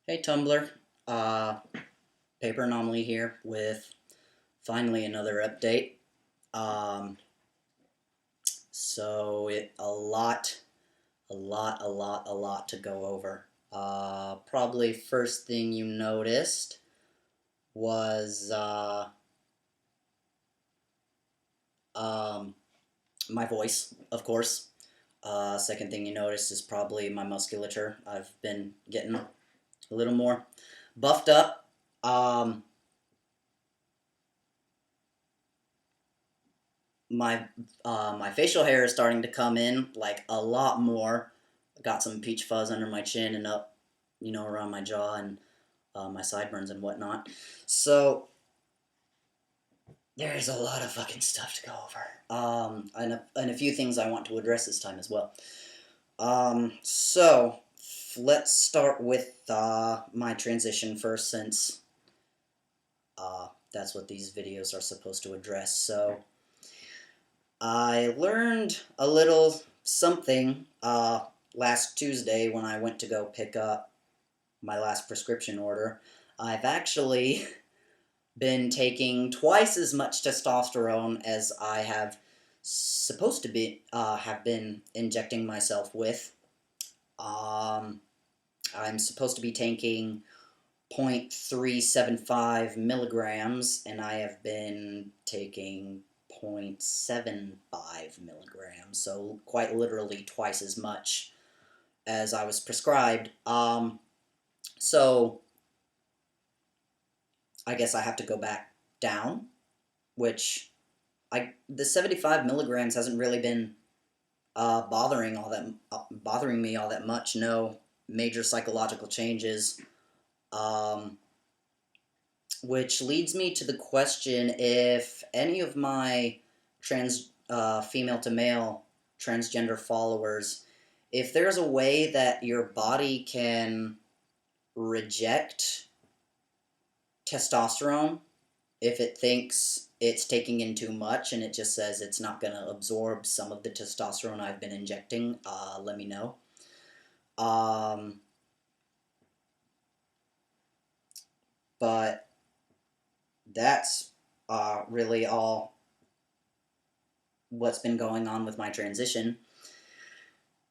Hey Tumblr, uh, Paper Anomaly here with finally another update. Um, a lot to go over. Probably first thing you noticed was um, my voice, of course. Second thing you noticed is probably my musculature. I've been getting a little more buffed up. My facial hair is starting to come in like a lot more. Got some peach fuzz under my chin and up, around my jaw and my sideburns and whatnot. So there's a lot of fucking stuff to go over. And a few things I want to address this time as well. So let's start with my transition first, since that's what these videos are supposed to address. So I learned a little something last Tuesday when I went to go pick up my last prescription order. I've actually been taking twice as much testosterone as I have supposed to be have been injecting myself with. Um, I'm supposed to be taking 0.375 milligrams, and I have been taking 0.75 milligrams, so quite literally twice as much as I was prescribed. So I guess I have to go back down, which the 75 milligrams hasn't really been bothering me all that much. No major psychological changes. Um, which leads me to the question if any of my female to male transgender followers, if there's a way that your body can reject testosterone if it thinks it's taking in too much and it just says it's not going to absorb some of the testosterone I've been injecting, let me know. Um, but that's really all what's been going on with my transition.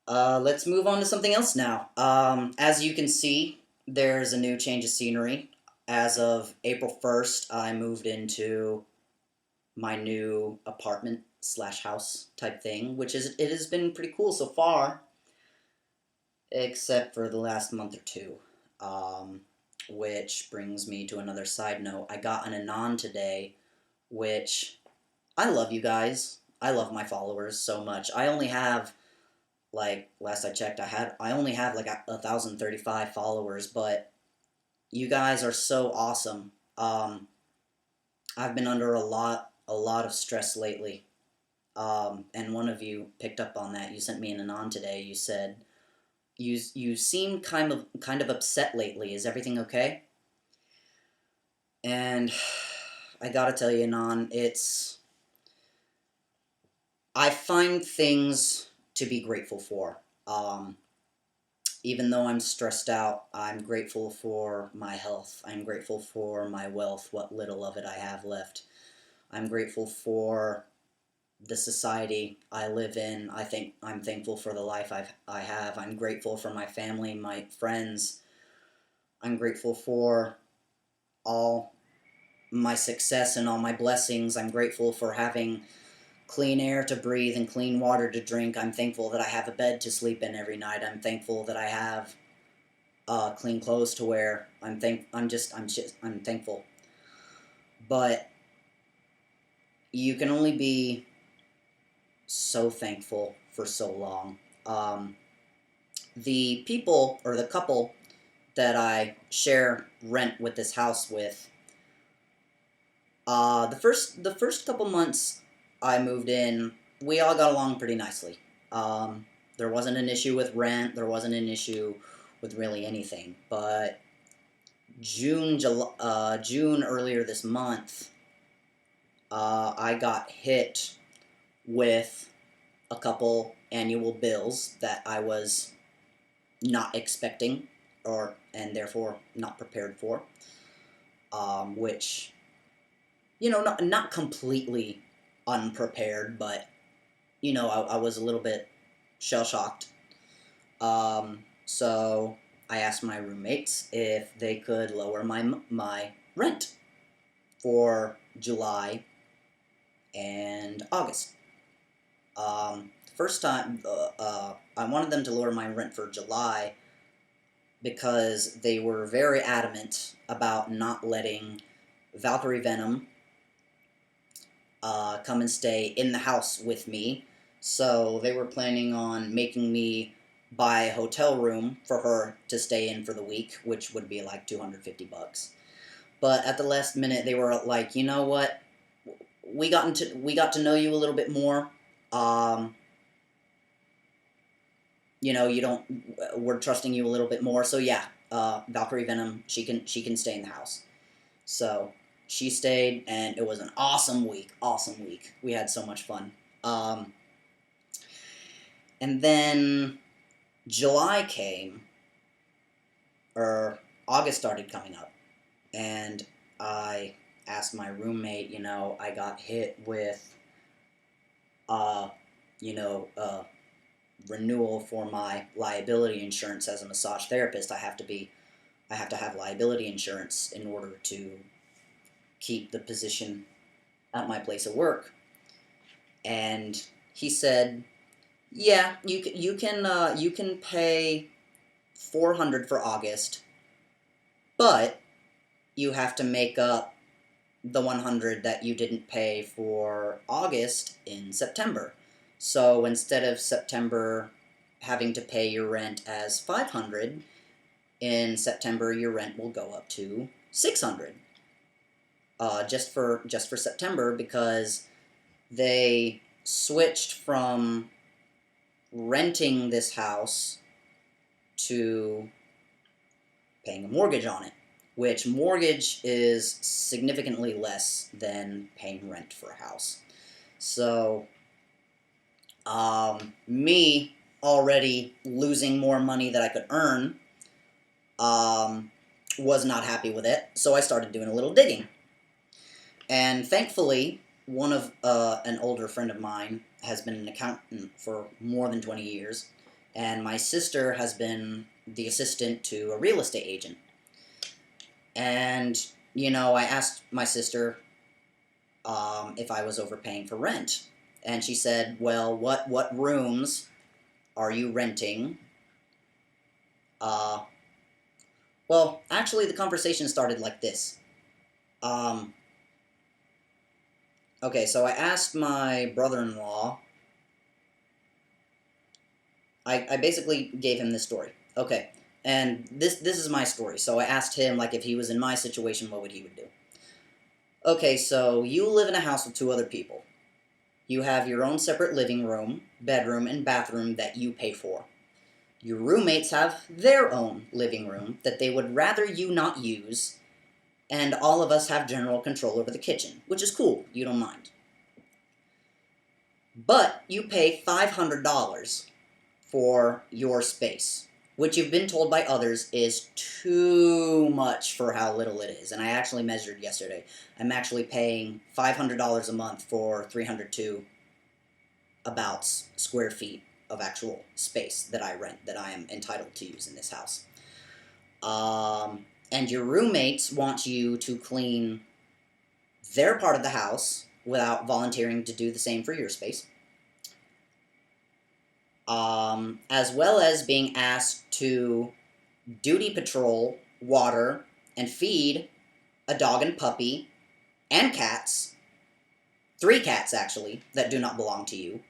Let's move on to something else now. As you can see, there's a new change of scenery. As of April 1st, I moved into my new apartment slash house type thing, it has been pretty cool so far, except for the last month or two. Um, which brings me to another side note. I got an Anon today, which I love you guys. I love my followers so much. I only have, like, last I checked, I only have like 1,035 followers, but you guys are so awesome. I've been under a lot of stress lately. And one of you picked up on that. You sent me an anon today. You said you seem kind of upset lately. Is everything okay? And I gotta tell you, Anon, I find things to be grateful for. Um, Even though I'm stressed out, I'm grateful for my health. I'm grateful for my wealth, what little of it I have left. I'm grateful for the society I live in. I'm thankful for the life I have. I'm grateful for my family, my friends. I'm grateful for all my success and all my blessings. I'm grateful for having clean air to breathe and clean water to drink. I'm thankful that I have a bed to sleep in every night. I'm thankful that I have clean clothes to wear. I'm thankful. But you can only be so thankful for so long. Um, the people or the couple that I share rent with this house with, the first couple months I moved in, we all got along pretty nicely. There wasn't an issue with rent. There wasn't an issue with really anything. But June earlier this month, I got hit with a couple annual bills that I was not expecting. and therefore not prepared for. Which, not completely unprepared, but I was a little bit shell shocked. So I asked my roommates if they could lower my rent for July and August. First time, I wanted them to lower my rent for July because they were very adamant about not letting Valkyrie Venom come and stay in the house with me. So they were planning on making me buy a hotel room for her to stay in for the week, which would be like $250. But at the last minute, they were like, you know what? We got to know you a little bit more. You don't. We're trusting you a little bit more. So yeah, Valkyrie Venom, she can stay in the house. So she stayed, and it was an awesome week. Awesome week. We had so much fun. And then July came, or August started coming up, and I asked my roommate. I got hit with, renewal for my liability insurance as a massage therapist. I have to have liability insurance in order to keep the position at my place of work. And he said, "Yeah, you can pay $400 for August, but you have to make up the $100 that you didn't pay for August in September. So instead of September having to pay your rent as $500, in September your rent will go up to $600. Just for September, because they switched from renting this house to paying a mortgage on it, which mortgage is significantly less than paying rent for a house. So, me already losing more money that I could earn, was not happy with it, so I started doing a little digging. And thankfully, an older friend of mine has been an accountant for more than 20 years, and my sister has been the assistant to a real estate agent. And, I asked my sister if I was overpaying for rent. And she said, well, what rooms are you renting? Well, actually, the conversation started like this. Okay, so I asked my brother-in-law. I basically gave him this story. Okay, and this is my story. So I asked him, like, if he was in my situation, what would he would do? Okay, so you live in a house with two other people. You have your own separate living room, bedroom, and bathroom that you pay for. Your roommates have their own living room that they would rather you not use, and all of us have general control over the kitchen, which is cool, you don't mind. But you pay $500 for your space, which you've been told by others is too much for how little it is. And I actually measured yesterday. I'm actually paying $500 a month for 302 about square feet of actual space that I rent, that I am entitled to use in this house. And your roommates want you to clean their part of the house without volunteering to do the same for your space. As well as being asked to duty patrol, water, and feed a dog and puppy, and cats, 3 cats actually, that do not belong to you,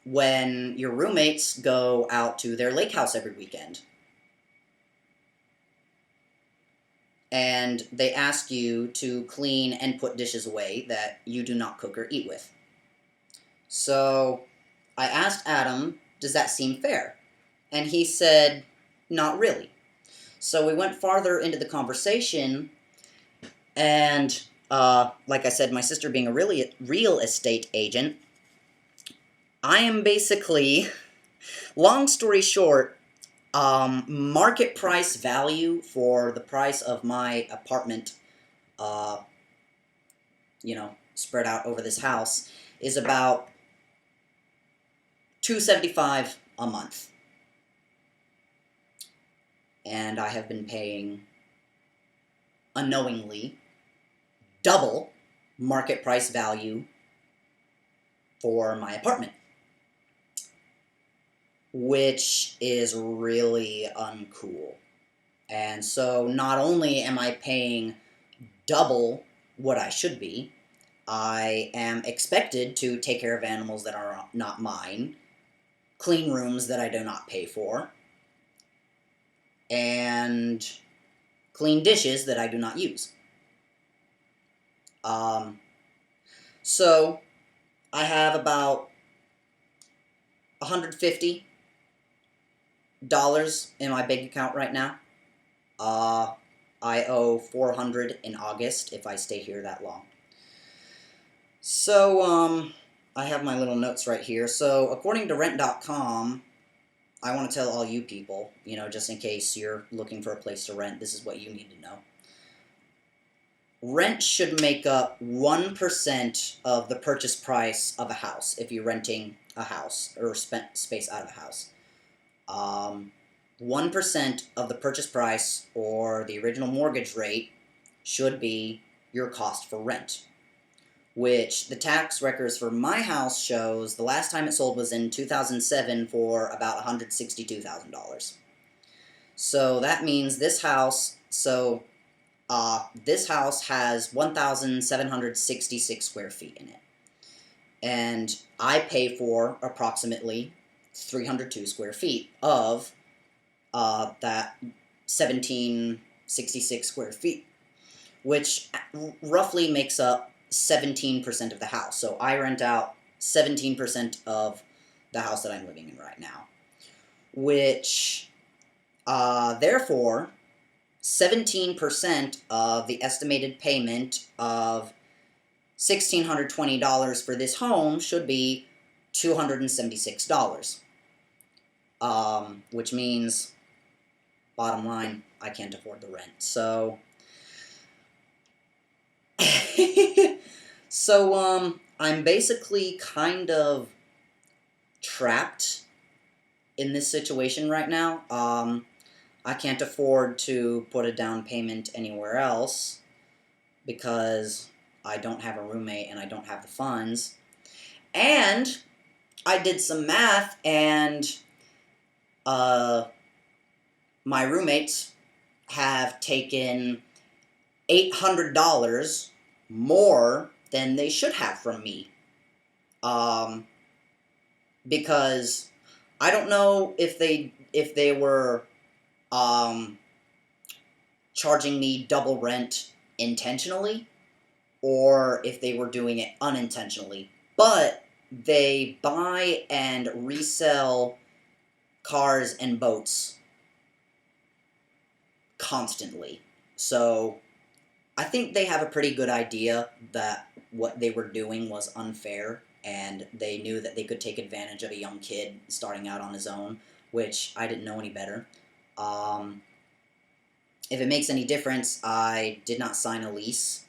when your roommates go out to their lake house every weekend. And they ask you to clean and put dishes away that you do not cook or eat with. So I asked Adam, does that seem fair? And he said, not really. So we went farther into the conversation, and like I said, my sister being a real estate agent, I am basically, long story short, Market price value for the price of my apartment, uh, spread out over this house, is about $275 a month. And I have been paying, unknowingly, double market price value for my apartment, which is really uncool. And so not only am I paying double what I should be, I am expected to take care of animals that are not mine, clean rooms that I do not pay for, and clean dishes that I do not use. So I have about $150 in my bank account right now. I owe $400 in August if I stay here that long. So, I have my little notes right here. So, according to Rent.com, I want to tell all you people, just in case you're looking for a place to rent, this is what you need to know. Rent should make up 1% of the purchase price of a house if you're renting a house or space out of a house. 1% of the purchase price or the original mortgage rate should be your cost for rent, which the tax records for my house shows the last time it sold was in 2007 for about $162,000. So that means this house, this house has 1,766 square feet in it. And I pay for approximately 302 square feet of that 1,766 square feet, which roughly makes up 17% of the house. So I rent out 17% of the house that I'm living in right now, which, therefore, 17% of the estimated payment of $1,620 for this home should be $276, which means, bottom line, I can't afford the rent. So, I'm basically kind of trapped in this situation right now. I can't afford to put a down payment anywhere else because I don't have a roommate and I don't have the funds. And I did some math, and my roommates have taken $800 more than they should have from me. Because I don't know if they were charging me double rent intentionally or if they were doing it unintentionally, but they buy and resell cars and boats constantly. So I think they have a pretty good idea that what they were doing was unfair, and they knew that they could take advantage of a young kid starting out on his own, which I didn't know any better. If it makes any difference, I did not sign a lease,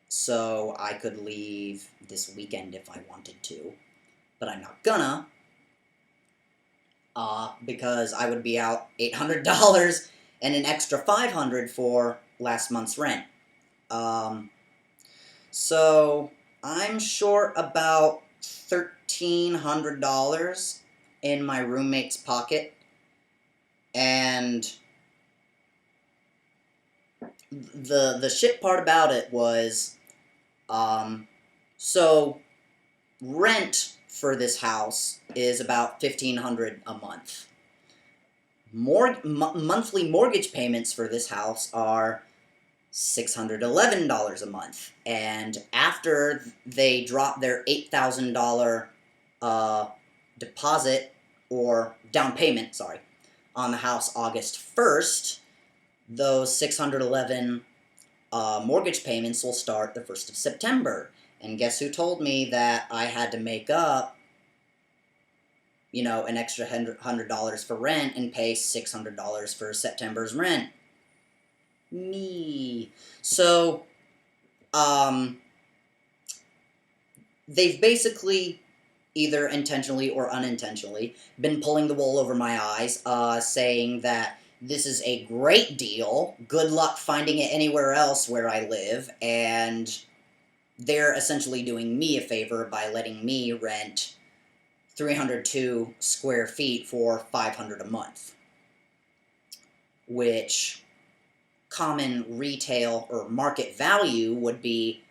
so I could leave this weekend if I wanted to, but I'm not gonna, because I would be out $800 and an extra $500 for last month's rent. So I'm short about $1,300 in my roommate's pocket, and the shit part about it was, so rent for this house is about $1,500 a month. Monthly mortgage payments for this house are $611 a month, and after they drop their $8,000 deposit or down payment, on the house August 1st, those 611 mortgage payments will start the 1st of September. And guess who told me that I had to make up an extra $100 for rent and pay $600 for September's rent. Me. So, they've basically, either intentionally or unintentionally, been pulling the wool over my eyes, saying that this is a great deal, good luck finding it anywhere else where I live, and they're essentially doing me a favor by letting me rent 302 square feet for $500 a month, which common retail or market value would be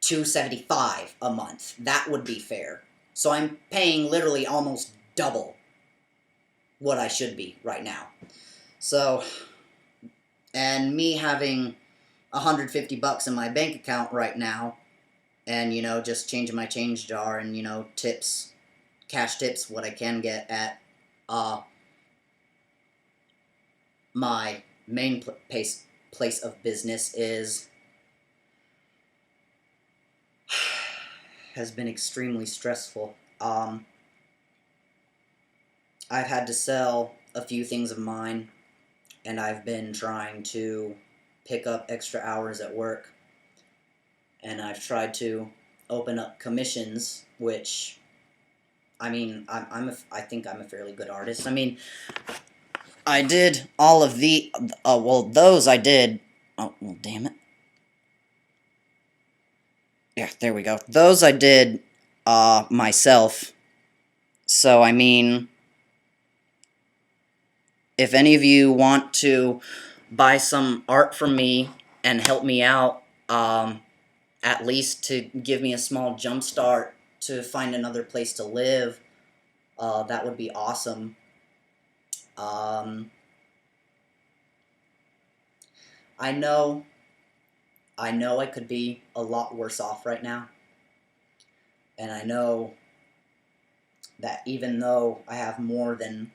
$275 a month. That would be fair. So I'm paying literally almost double what I should be right now. So, and me having $150 in my bank account right now, and just changing my change jar and tips, cash tips, what I can get at my main place of business has been extremely stressful. I've had to sell a few things of mine, and I've been trying to pick up extra hours at work, and I've tried to open up commissions, which, I mean, I think I'm a fairly good artist. I mean, I did all of those I did. Oh, well, damn it. Yeah, there we go. Those I did, myself. So, I mean, if any of you want to buy some art from me and help me out, at least to give me a small jump start to find another place to live, that would be awesome. I know I could be a lot worse off right now, and I know that even though I have more than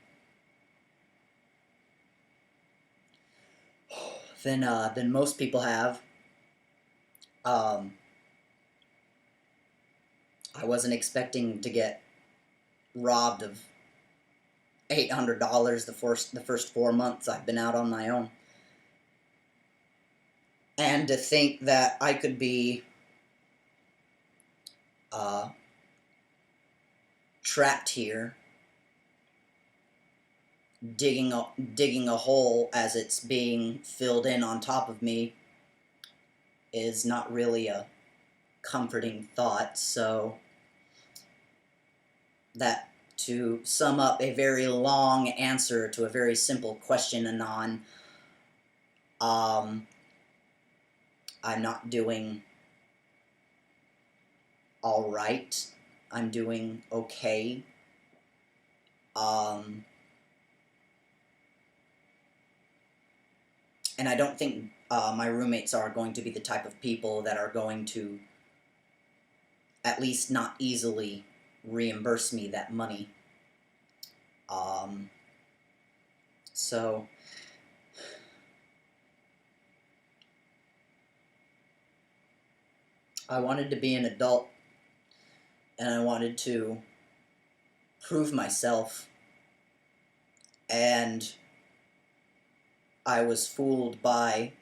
most people have, I wasn't expecting to get robbed of $800 the first 4 months I've been out on my own. And to think that I could be trapped here, digging a hole as it's being filled in on top of me, is not really a comforting thought. So, that, to sum up a very long answer to a very simple question, Anon, I'm not doing all right. I'm doing okay. And I don't think my roommates are going to be the type of people that are going to, at least not easily, reimburse me that money. So, I wanted to be an adult, and I wanted to prove myself, and I was fooled by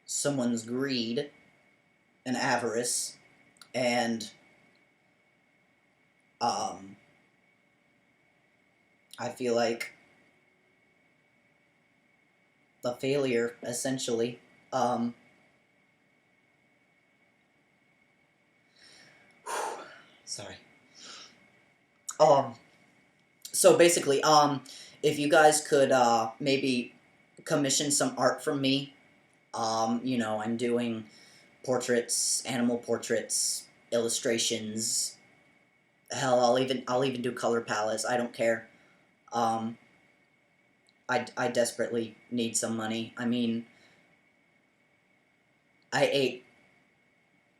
someone's greed and avarice, and I feel like a failure, essentially. Sorry. So basically, if you guys could, maybe commission some art from me, I'm doing portraits, animal portraits, illustrations. Hell, I'll even do color palettes. I don't care. I desperately need some money. I mean, I ate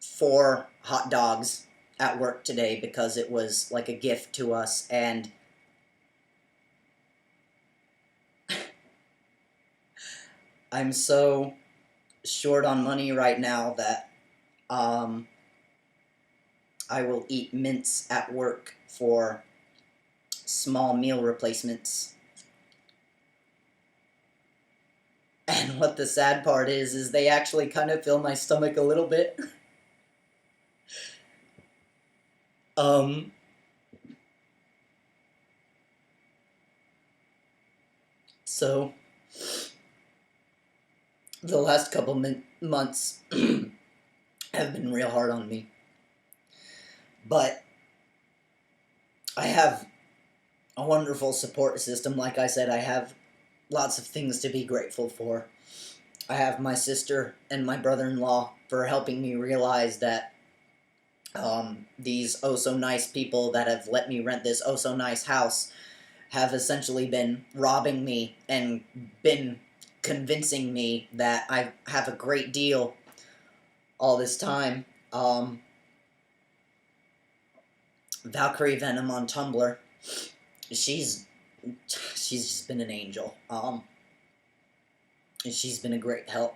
4 hot dogs at work today because it was like a gift to us, and I'm so short on money right now that I will eat mince at work for small meal replacements. And what the sad part is they actually kind of fill my stomach a little bit. Um, so the last couple months have been real hard on me. But I have a wonderful support system. Like I said, I have lots of things to be grateful for. I have my sister and my brother-in-law for helping me realize that these oh-so-nice people that have let me rent this oh-so-nice house have essentially been robbing me and been convincing me that I have a great deal all this time. Valkyrie Venom on Tumblr, she's just been an angel. And she's been a great help.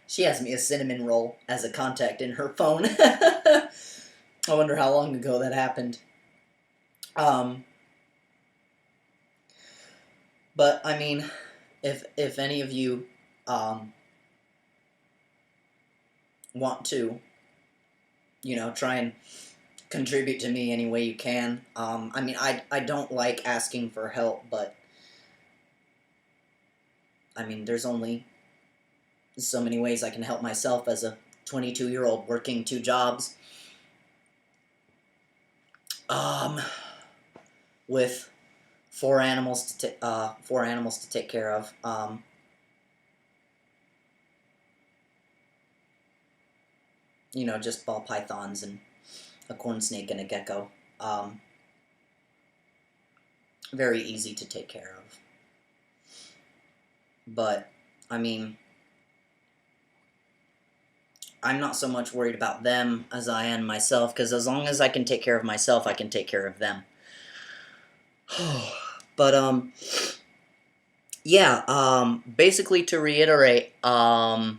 She has me a cinnamon roll as a contact in her phone. I wonder how long ago that happened. But I mean, if any of you want to, try and contribute to me any way you can. I mean, I don't like asking for help, but I mean, there's only so many ways I can help myself as a 22-year-old working 2 jobs. With 4 animals to take care of. Just ball pythons and a corn snake and a gecko. Very easy to take care of. But, I mean, I'm not so much worried about them as I am myself, because as long as I can take care of myself, I can take care of them. But, yeah, basically to reiterate, or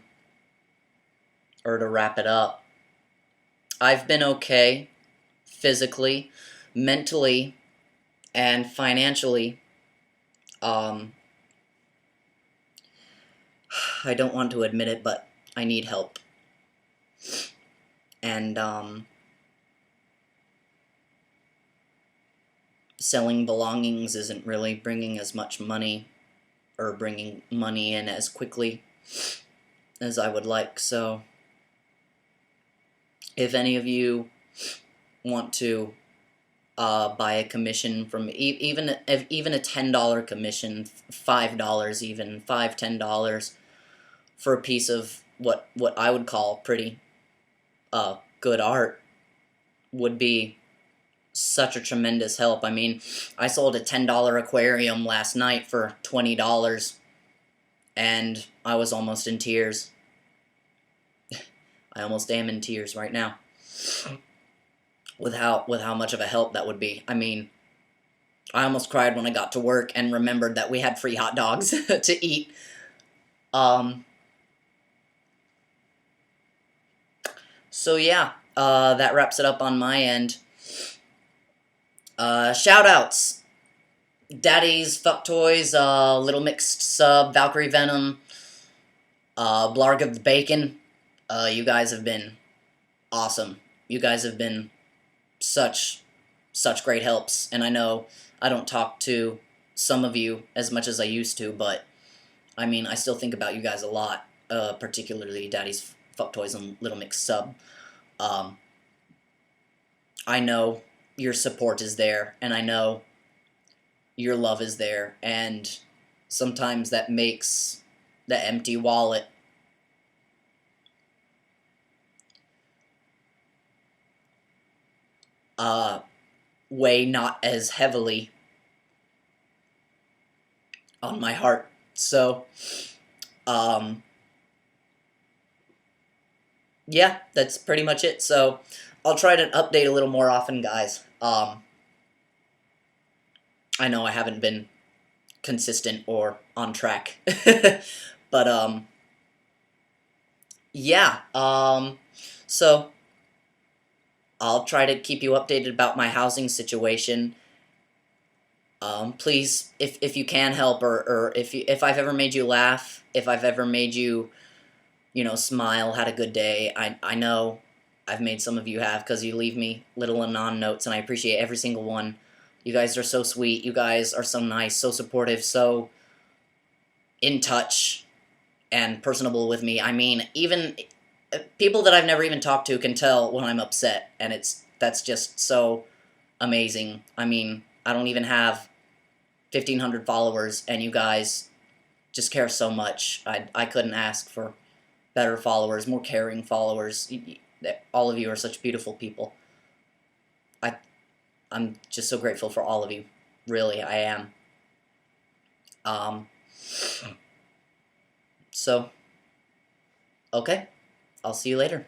to wrap it up, I've been okay physically, mentally, and financially. I don't want to admit it, but I need help. And, selling belongings isn't really bringing as much money, or bringing money in as quickly as I would like, so if any of you want to buy a commission from even a $10 commission, $5 even, $10 for a piece of what I would call pretty good art would be such a tremendous help. I mean, I sold a $10 aquarium last night for $20, and I was almost in tears. I almost am in tears right now with how much of a help that would be. I mean, I almost cried when I got to work and remembered that we had free hot dogs to eat. So yeah, that wraps it up on my end. Shoutouts. Daddy's Fuck Toys, Little Mixed Sub, Valkyrie Venom, Blarg of the Bacon. You guys have been awesome. You guys have been such great helps, and I know I don't talk to some of you as much as I used to, but I mean, I still think about you guys a lot, particularly Daddy's Fuck Toys and Little Mix Sub. I know your support is there, and I know your love is there, and sometimes that makes the empty wallet weigh not as heavily on my heart. So, yeah, that's pretty much it. So, I'll try to update a little more often, guys. I know I haven't been consistent or on track, but, yeah, So I'll try to keep you updated about my housing situation. Please, if you can help, or if I've ever made you laugh, if I've ever made you, smile, had a good day. I know I've made some of you have, because you leave me little anon notes, and I appreciate every single one. You guys are so sweet. You guys are so nice, so supportive, so in touch and personable with me. I mean, even people that I've never even talked to can tell when I'm upset, and that's just so amazing. I mean, I don't even have 1,500 followers, and you guys just care so much. I couldn't ask for better followers, more caring followers. All of you are such beautiful people. I I'm just so grateful for all of you. Really, I am. Um, so okay, I'll see you later.